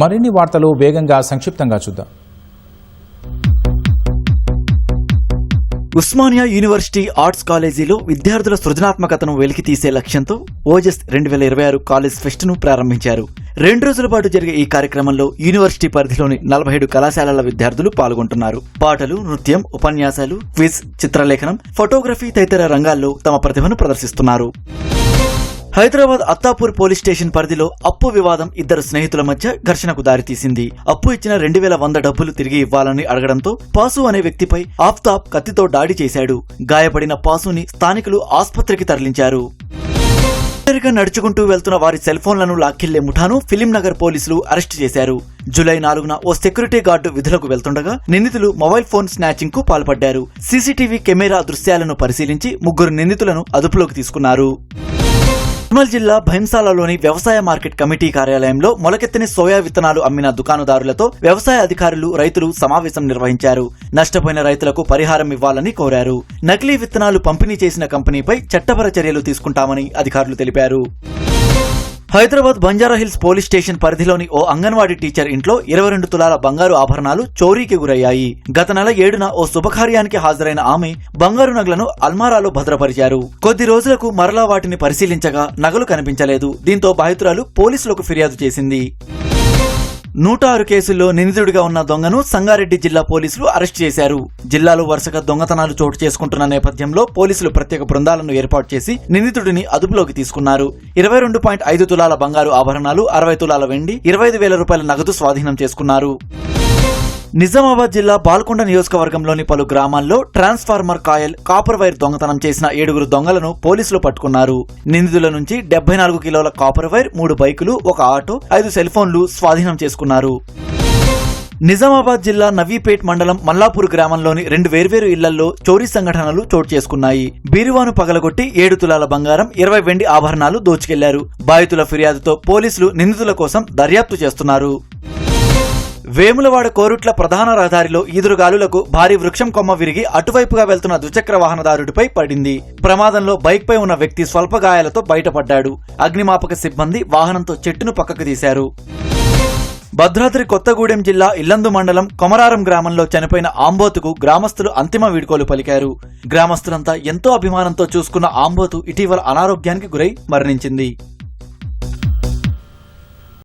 మరిన్ని వార్తలు వేగంగా సంక్షిప్తంగా చూద్దాం. ఉస్మానియా యూనివర్సిటీ ఆర్ట్స్ కాలేజీలో విద్యార్థుల సృజనాత్మకతను వెలికితీసే లక్ష్యంతో ఓజస్ 2026 కాలేజ్ ఫెస్ట్ ను ప్రారంభించారు. 2 రోజుల పాటు జరిగే ఈ కార్యక్రమంలో యూనివర్సిటీ పరిధిలోని 47 కళాశాలల విద్యార్థులు పాల్గొంటున్నారు. పాటలు, నృత్యం, ఉపన్యాసాలు, క్విజ్, చిత్రలేఖనం, ఫోటోగ్రఫీ తదితర రంగాల్లో తమ ప్రతిభను ప్రదర్శిస్తున్నారు. హైదరాబాద్ అత్తాపూర్ పోలీస్ స్టేషన్ పరిధిలో అప్పు వివాదం 2 స్నేహితుల మధ్య ఘర్షణకు దారితీసింది. అప్పు ఇచ్చిన 2100 డబ్బులు తిరిగి ఇవ్వాలని అడగడంతో పాసు అనే వ్యక్తిపై ఆఫ్తాబ్ కత్తితో దాడి చేశాడు. గాయపడిన పాసుని స్థానికులు ఆస్పత్రికి తరలించారు. నడుచుకుంటూ వెళ్తున్న వారి సెల్ ఫోన్లను లాక్కెళ్లే ముఠాను ఫిలిం నగర్ పోలీసులు అరెస్టు చేశారు. జూలై 4న ఓ సెక్యూరిటీ గార్డు విధులకు వెళ్తుండగా నిందితులు మొబైల్ ఫోన్ స్నాచింగ్ కు పాల్పడ్డారు. సీసీటీవీ కెమెరా దృశ్యాలను పరిశీలించి 3 నిందితులను అదుపులోకి తీసుకున్నారు. నిర్మల్ జిల్లా భైంసాలలోని వ్యవసాయ మార్కెట్ కమిటీ కార్యాలయంలో మొలకెత్తిన సోయా విత్తనాలు అమ్మిన దుకాణదారులతో వ్యవసాయ అధికారులు, రైతులు సమావేశం నిర్వహించారు. నష్టపోయిన రైతులకు పరిహారం ఇవ్వాలని కోరారు. నకిలీ విత్తనాలు పంపిణీ చేసిన కంపెనీపై చట్టపర చర్యలు తీసుకుంటామని అధికారులు తెలిపారు. హైదరాబాద్ బంజారాహిల్స్ పోలీస్ స్టేషన్ పరిధిలోని ఓ అంగన్వాడీ టీచర్ ఇంట్లో 22 తులాల బంగారు ఆభరణాలు చోరీకి గురయ్యాయి. గత నెల 7న ఓ శుభకార్యానికి హాజరైన ఆమె బంగారు నగలను అల్మారాలో భద్రపరిచారు. కొద్ది రోజులకు మరలా వాటిని పరిశీలించగా నగలు కనిపించలేదు. దీంతో బాధితురాలు పోలీసులకు ఫిర్యాదు చేసింది. 106 కేసుల్లో నిందితుడిగా ఉన్న దొంగను సంగారెడ్డి జిల్లా పోలీసులు అరెస్టు చేశారు. జిల్లాలో వరుసగా దొంగతనాలు చోటు చేసుకుంటున్న నేపథ్యంలో పోలీసులు ప్రత్యేక బృందాలను ఏర్పాటు చేసి నిందితుడిని అదుపులోకి తీసుకున్నారు. 22.5 తులాల బంగారు ఆభరణాలు, 60 తులాల వెండి, 25,000 రూపాయల నగదు స్వాధీనం చేసుకున్నారు. నిజామాబాద్ జిల్లా బాల్కొండ నియోజకవర్గంలోని పలు గ్రామాల్లో ట్రాన్స్ఫార్మర్ కాయల్, కాపర్ వైర్ దొంగతనం చేసిన 7 దొంగలను పోలీసులు పట్టుకున్నారు. నిందితుల నుంచి 74 కిలోల కాపర్ వైర్, 3 బైకులు, 1 ఆటో, 5 సెల్ ఫోన్లు స్వాధీనం చేసుకున్నారు. నిజామాబాద్ జిల్లా నవీపేట్ మండలం మల్లాపూర్ గ్రామంలోని 2 వేర్వేరు ఇళ్లలో చోరీ సంఘటనలు చోటు చేసుకున్నాయి. బీరువాను పగలగొట్టి 7 తులాల బంగారం, 20 వెండి ఆభరణాలు దోచుకెళ్లారు. బాధితుల ఫిర్యాదుతో పోలీసులు నిందితుల కోసం దర్యాప్తు చేస్తున్నారు. వేములవాడ కోరుట్ల ప్రధాన రహదారిలో ఈదురుగాలులకు భారీ వృక్షం కొమ్మ విరిగి అటువైపుగా వెళ్తున్న ద్విచక్ర వాహనదారుడిపై పడింది. ప్రమాదంలో బైక్ పై ఉన్న వ్యక్తి స్వల్ప గాయాలతో బయటపడ్డాడు. అగ్నిమాపక సిబ్బంది వాహనంతో చెట్టును పక్కకు తీశారు. భద్రాద్రి కొత్తగూడెం జిల్లా ఇల్లందు మండలం కొమరారం గ్రామంలో చనిపోయిన ఆంబోతుకు గ్రామస్తులు అంతిమ వీడ్కోలు పలికారు. గ్రామస్తులంతా ఎంతో అభిమానంతో చూసుకున్న ఆంబోతు ఇటీవల అనారోగ్యానికి గురై మరణించింది.